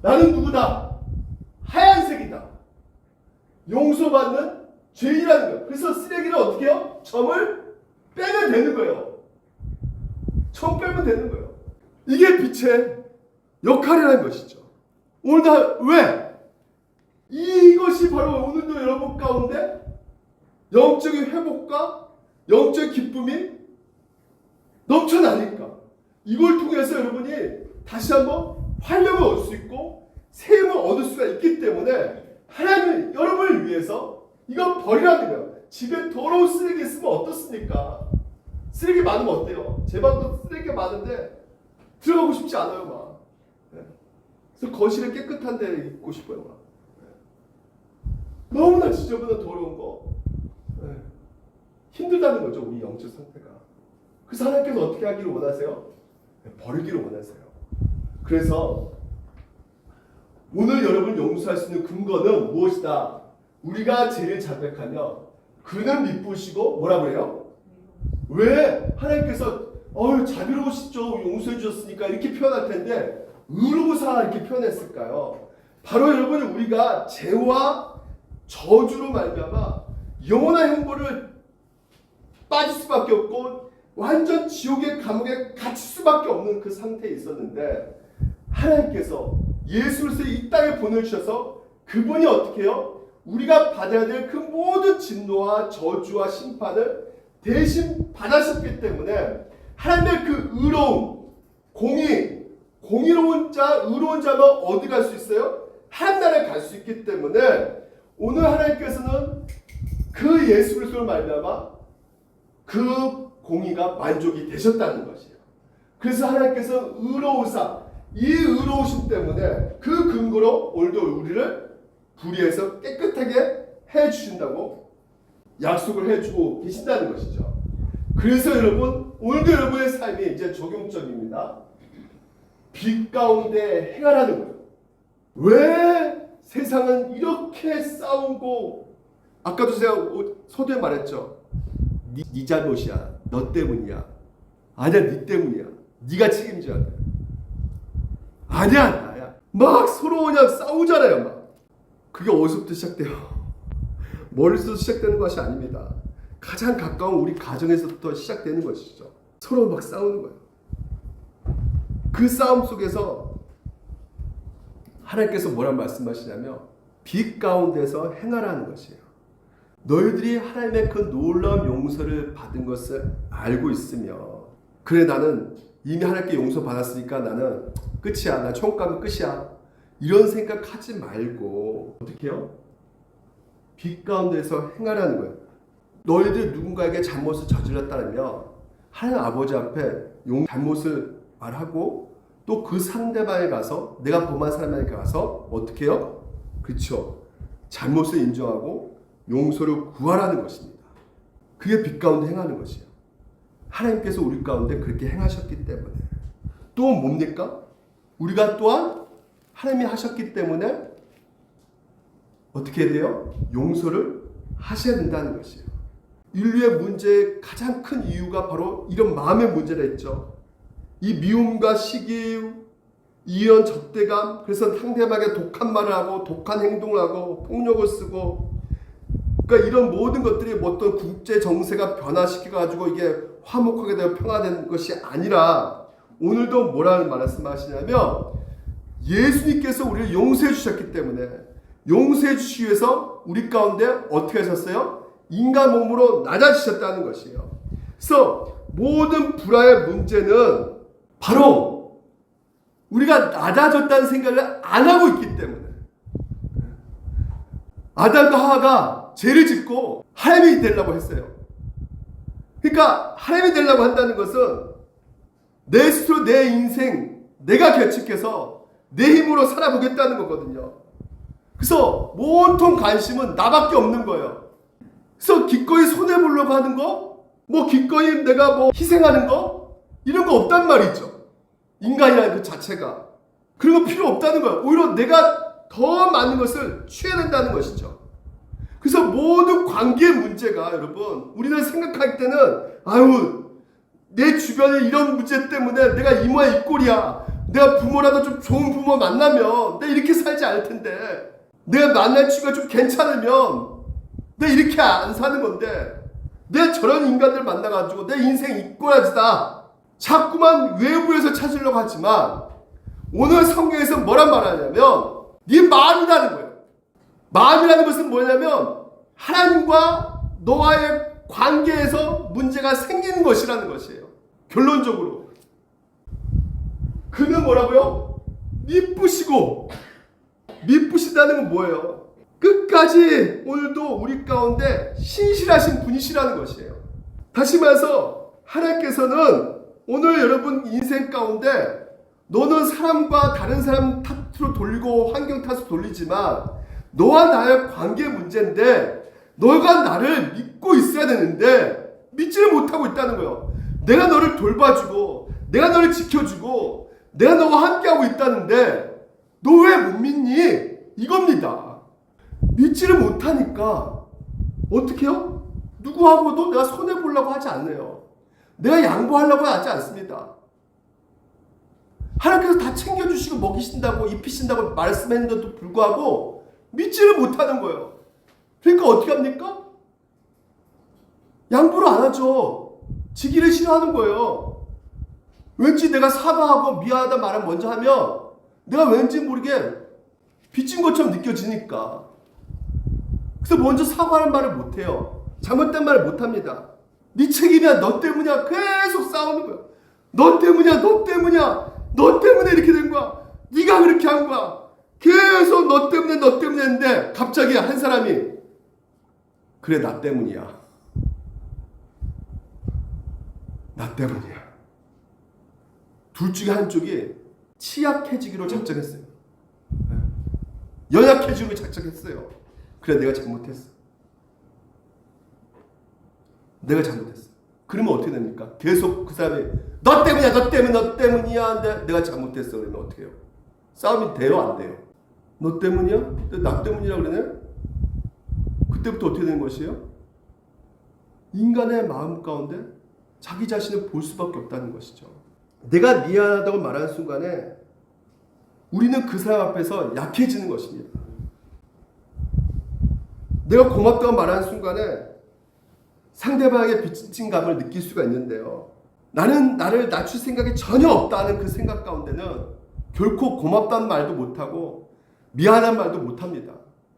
나는 누구다? 하얀색이다. 용서받는 죄인이라는 거예요. 그래서 쓰레기를 어떻게 해요? 점을 빼면 되는 거예요. 점 빼면 되는 거예요. 이게 빛의 역할이라는 것이죠. 오늘도 왜? 이것이 바로 오늘도 여러분 가운데 영적인 회복과 영적인 기쁨이 넘쳐나니까 이걸 통해서 여러분이 다시 한번 활력을 얻을 수 있고 새 힘을 얻을 수가 있기 때문에 하나님은 여러분을 위해서 이거 버리라는 거예요. 집에 더러운 쓰레기 있으면 어떻습니까? 쓰레기 많으면 어때요? 제 방도 쓰레기가 많은데 들어가고 싶지 않아요. 막. 그래서 거실에 깨끗한 데 있고 싶어요. 막. 너무나 지저분한 더러운 거 힘들다는 거죠. 우리 영적 상태가. 그래서 하나님께서 어떻게 하기를 원하세요? 버리기를 원하세요. 그래서 오늘 여러분 용서할 수 있는 근거는 무엇이다? 우리가 죄를 자백하며 그는 미쁘시고 뭐라고 해요? 왜 하나님께서 자비로우시죠 용서해 주셨으니까 이렇게 표현할 텐데 의로우사 이렇게 표현했을까요? 바로 여러분 우리가 죄와 저주로 말미암아 영원한 형벌을 빠질 수밖에 없고 완전 지옥의 감옥에 갇힐 수밖에 없는 그 상태에 있었는데 하나님께서 예수를 이 땅에 보내주셔서 그분이 어떻게 해요? 우리가 받아야 될 그 모든 진노와 저주와 심판을 대신 받으셨기 때문에 하나님의 그 의로움, 공의로운 자, 의로운 자만 어디 갈 수 있어요? 하나님나라에 갈 수 있기 때문에 오늘 하나님께서는 그 예수 그리스도를 말미암아 그 공의가 만족이 되셨다는 것이에요. 그래서 하나님께서 의로우사 이 의로우심 때문에 그 근거로 오늘도 우리를 불의해서 깨끗하게 해주신다고 약속을 해주고 계신다는 것이죠. 그래서 여러분 오늘도 여러분의 삶이 이제 적용점입니다. 빛 가운데 해가 나는 거예요. 왜 세상은 이렇게 싸우고 아까도 제가 서두에 말했죠. 네 잘못이야. 너 때문이야. 아니야 네 때문이야. 네가 책임져야 돼. 아니야 나야. 막 서로 그냥 싸우잖아요. 막. 그게 어디서부터 시작돼요? 머리에서 시작되는 것이 아닙니다. 가장 가까운 우리 가정에서부터 시작되는 것이죠. 서로 막 싸우는 거예요. 그 싸움 속에서 하나님께서 뭐라 말씀하시냐면 빛 가운데서 행하라는 것이에요. 너희들이 하나님의 그 놀라운 용서를 받은 것을 알고 있으며, 그래 나는 이미 하나님께 용서 받았으니까 나는 끝이야, 나 천국 가면 끝이야, 이런 생각하지 말고 어떻게 해요? 빛 가운데서 행하라는 거예요. 너희들이 누군가에게 잘못을 저질렀다면 하나님 아버지 앞에 잘못을 말하고 또 그 상대방에 가서, 내가 범한 사람에게 가서 어떻게 해요? 그렇죠. 잘못을 인정하고 용서를 구하라는 것입니다. 그게 빛 가운데 행하는 것이에요. 하나님께서 우리 가운데 그렇게 행하셨기 때문에. 또 뭡니까? 우리가 또한 하나님이 하셨기 때문에 어떻게 해야 돼요? 용서를 하셔야 된다는 것이에요. 인류의 문제의 가장 큰 이유가 바로 이런 마음의 문제라 했죠. 이 미움과 시기, 이연 적대감, 그래서 상대방에게 독한 말을 하고 독한 행동을 하고 폭력을 쓰고, 그러니까 이런 모든 것들이 어떤 국제 정세가 변화시켜가지고 이게 화목하게 되어 평화된 것이 아니라, 오늘도 뭐라는 말씀하시냐면 예수님께서 우리를 용서해 주셨기 때문에, 용서해 주시기 위해서 우리 가운데 어떻게 하셨어요? 인간 몸으로 낮아지셨다는 것이에요. 그래서 모든 불화의 문제는 바로 우리가 낮아졌다는 생각을 안 하고 있기 때문에. 아담과 하와가 죄를 짓고 하나님이 되려고 했어요. 그러니까 하나님이 되려고 한다는 것은 내 스스로 내 인생 내가 결칙해서 내 힘으로 살아보겠다는 거거든요. 그래서 온통 관심은 나밖에 없는 거예요. 그래서 기꺼이 손해보려고 하는 거, 뭐 기꺼이 내가 뭐 희생하는 거, 이런 거 없단 말이죠. 인간이라는 그 자체가. 그런 거 필요 없다는 거예요. 오히려 내가 더 많은 것을 취해야 된다는 것이죠. 그래서 모든 관계의 문제가, 여러분, 우리는 생각할 때는 아유, 내 주변에 이런 문제 때문에 내가 이 모양 이 꼴이야, 내가 부모라도 좀 좋은 부모 만나면 내가 이렇게 살지 않을 텐데, 내가 만날 친구가 좀 괜찮으면 내가 이렇게 안 사는 건데, 내가 저런 인간들 만나가지고 내 인생 이꼬라지다 자꾸만 외부에서 찾으려고 하지만, 오늘 성경에서 뭐란 말하냐면 네 마음이라는 거예요. 마음이라는 것은 뭐냐면 하나님과 너와의 관계에서 문제가 생기는 것이라는 것이에요. 결론적으로 그는 뭐라고요? 미쁘시고, 미쁘시다는 건 뭐예요? 끝까지 오늘도 우리 가운데 신실하신 분이시라는 것이에요. 다시 말해서 하나님께서는 오늘 여러분 인생 가운데 너는 사람과 다른 사람 탓으로 돌리고 환경 탓으로 돌리지만 너와 나의 관계 문제인데, 너가 나를 믿고 있어야 되는데 믿지를 못하고 있다는 거예요. 내가 너를 돌봐주고 내가 너를 지켜주고 내가 너와 함께하고 있다는데 너 왜 못 믿니? 이겁니다. 믿지를 못하니까 어떻게 해요? 누구하고도 내가 손해보려고 하지 않아요. 내가 양보하려고 하지 않습니다. 하나님께서 다 챙겨주시고 먹이신다고 입히신다고 말씀했는데도 불구하고 믿지를 못하는 거예요. 그러니까 어떻게 합니까? 양보를 안 하죠. 지기를 싫어하는 거예요. 왠지 내가 사과하고 미안하다 말을 먼저 하면 내가 왠지 모르게 빚진 것처럼 느껴지니까. 그래서 먼저 사과하는 말을 못해요. 잘못된 말을 못합니다. 네 책임이야, 너 때문이야, 계속 싸우는 거야. 너 때문이야, 너 때문이야, 너 때문에 이렇게 된 거야, 네가 그렇게 한 거야, 계속 너 때문에 너 때문에 했는데 갑자기 한 사람이 그래 나 때문이야, 나 때문이야. 둘 중에 한쪽이 취약해지기로 작정했어요. 연약해지기로 작정했어요. 그래 내가 잘못했어, 내가 잘못했어. 그러면 어떻게 됩니까? 계속 그 사람이 너 때문이야, 너 때문에, 너 때문이야. 내가 잘못했어. 그러면 어떻게 해요? 싸움이 돼요, 안 돼요? 너 때문이야? 나 때문이라고 그러네? 그때부터 어떻게 되는 것이에요? 인간의 마음 가운데 자기 자신을 볼 수밖에 없다는 것이죠. 내가 미안하다고 말하는 순간에 우리는 그 사람 앞에서 약해지는 것입니다. 내가 고맙다고 말하는 순간에 상대방에게 빚진 감을 느낄 수가 있는데요. 나는 나를 낮출 생각이 전혀 없다는 그 생각 가운데는 결코 고맙다는 말도 못하고 미안한 말도 못합니다.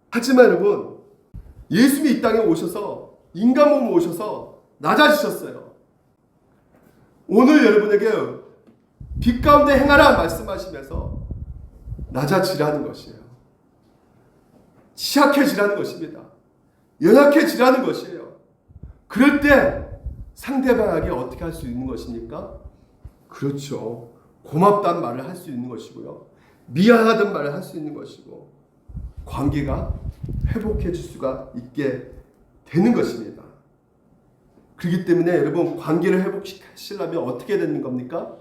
하지만 여러분, 예수님이 이 땅에 오셔서 인간 몸을 오셔서 낮아지셨어요. 오늘 여러분에게 빛 가운데 행하라 말씀하시면서 낮아지라는 것이에요. 취약해지라는 것입니다. 연약해지라는 것이에요. 그럴 때 상대방에게 어떻게 할 수 있는 것입니까? 그렇죠. 고맙다는 말을 할 수 있는 것이고요. 미안하다는 말을 할 수 있는 것이고 관계가 회복해질 수가 있게 되는 것입니다. 그렇기 때문에 여러분, 관계를 회복시키려면 어떻게 되는 겁니까?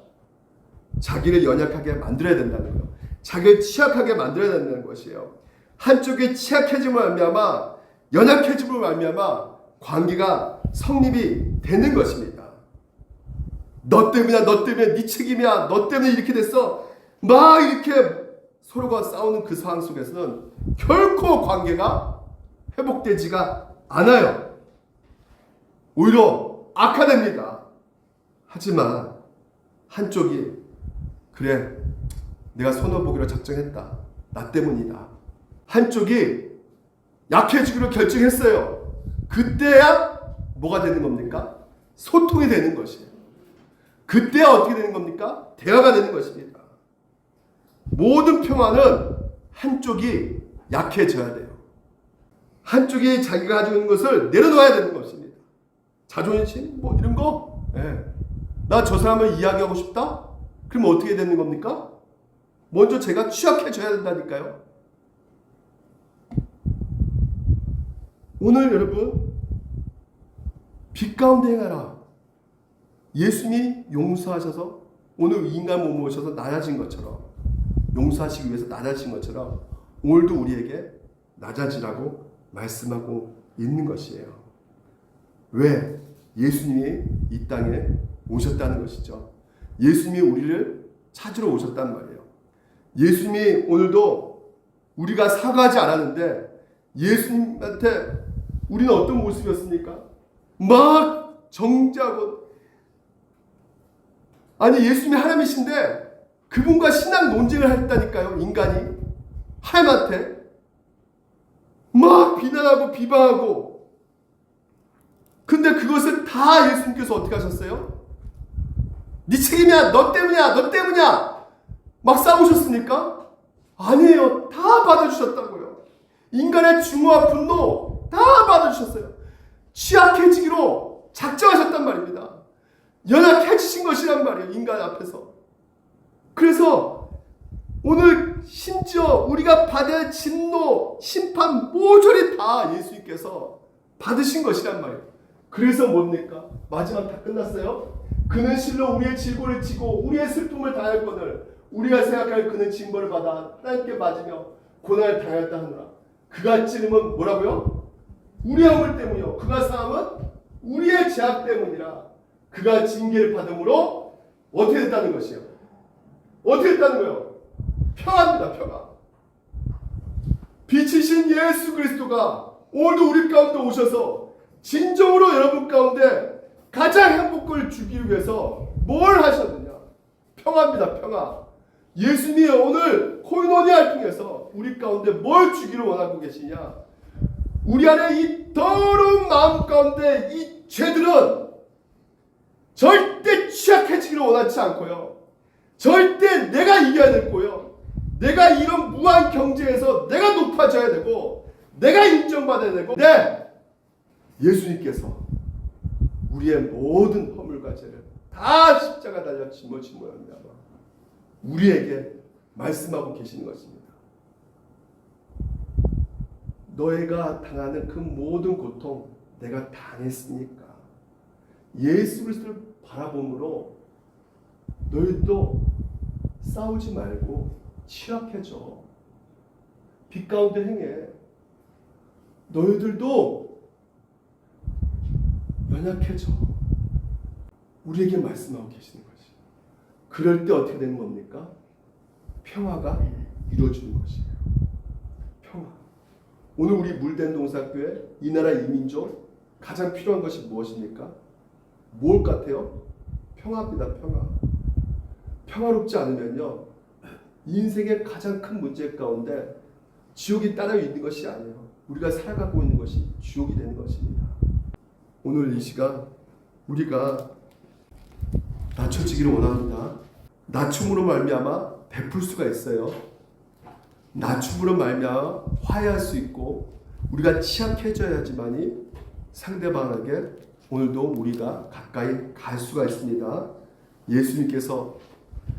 자기를 연약하게 만들어야 된다는 거예요. 자기를 취약하게 만들어야 된다는 것이에요. 한쪽이 취약해짐을 말미암아 연약해짐을 말미암아 관계가 성립이 되는 것입니다. 너 때문이야, 너 때문에, 네 책임이야, 너 때문에 이렇게 됐어, 막 이렇게 서로가 싸우는 그 상황 속에서는 결코 관계가 회복되지가 않아요. 오히려 악화됩니다. 하지만 한쪽이 그래, 내가 손을 보기로 작정했다, 나 때문이다, 한쪽이 약해지기로 결정했어요. 그때야 뭐가 되는 겁니까? 소통이 되는 것이에요. 그때야 어떻게 되는 겁니까? 대화가 되는 것입니다. 모든 평화는 한쪽이 약해져야 돼요. 한쪽이 자기가 가지고 있는 것을 내려놓아야 되는 것입니다. 자존심 뭐 이런 거, 나 저 사람을 이야기하고 싶다? 그러면 어떻게 되는 겁니까? 먼저 제가 취약해져야 된다니까요. 오늘 여러분, 빛 가운데 행하라. 예수님이 용서하셔서 오늘 인간 몸을 오셔서 낮아진 것처럼, 용서하시기 위해서 낮아진 것처럼 오늘도 우리에게 낮아지라고 말씀하고 있는 것이에요. 왜? 예수님이 이 땅에 오셨다는 것이죠. 예수님이 우리를 찾으러 오셨단 말이에요. 예수님이 오늘도 우리가 사과하지 않았는데 예수님한테 우리는 어떤 모습이었습니까? 막 정죄하고, 아니 예수님이 하나님이신데 그분과 신앙 논쟁을 했다니까요. 인간이 하나님한테 막 비난하고 비방하고. 근데 그것을 다 예수님께서 어떻게 하셨어요? 네 책임이야, 너 때문이야, 너 때문이야 막 싸우셨습니까? 아니에요. 다 받아주셨다고요. 인간의 증오와 분노 다 받아주셨어요. 취약해지기로 작정하셨단 말입니다. 연약해지신 것이란 말이에요. 인간 앞에서. 그래서 오늘 심지어 우리가 받을 진노, 심판 모조리 다 예수님께서 받으신 것이란 말이에요. 그래서 뭡니까? 마지막 다 끝났어요. 그는 실로 우리의 질고를 지고 우리의 슬픔을 당할거늘 우리가 생각할 그는 징벌을 받아 하나님께 맞으며 고난을 당했다 하노라. 그가 찔림은 뭐라고요? 우리의 허물 때문이요, 그가 상함은 우리의 죄악 때문이라. 그가 징계를 받음으로 어떻게 됐다는 것이요? 어떻게 됐다는 거예요? 평화입니다. 평화. 빛이신 예수 그리스도가 오늘도 우리 가운데 오셔서 진정으로 여러분 가운데 가장 행복을 주기 위해서 뭘 하셨느냐? 평화입니다. 평화. 예수님이 오늘 코이노니아를 통해서 우리 가운데 뭘 주기를 원하고 계시냐? 우리 안에 이 더러운 마음 가운데 이 죄들은 절대 취약해지기를 원하지 않고요, 절대 내가 이겨야 되고요, 내가 이런 무한 경제에서 내가 높아져야 되고 내가 인정받아야 되고, 예수님께서 우리의 모든 허물과 죄를 다 십자가 달려 짊어진 모양이야 우리에게 말씀하고 계시는 것입니다. 너희가 당하는 그 모든 고통 내가 당했으니까 예수 그리스도를 바라봄으로 너희도 싸우지 말고 취약해져. 빛 가운데 행해. 너희들도 연약해져. 우리에게 말씀하고 계시는 것이. 그럴 때 어떻게 되는 겁니까? 평화가 이루어지는 것이에요. 평화. 오늘 우리 물된동사교회 이 나라 이민족 가장 필요한 것이 무엇입니까? 뭘 같아요? 평화입니다. 평화. 평화롭지 않으면요, 인생의 가장 큰 문제 가운데 지옥이 따로 있는 것이 아니에요. 우리가 살아가고 있는 것이 지옥이 되는 것입니다. 오늘 이 시간 우리가 낮춰지기를 원합니다. 낮춤으로 말미암아 베풀 수가 있어요. 낮춤으로 말미암아 화해할 수 있고, 우리가 취약해져야지만이 상대방에게 오늘도 우리가 가까이 갈 수가 있습니다. 예수님께서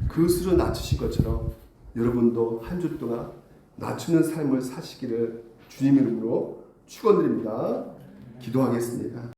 그 스스로 낮추신 것처럼 여러분도 한 주 동안 낮추는 삶을 사시기를 주님 이름으로 축원드립니다. 기도하겠습니다.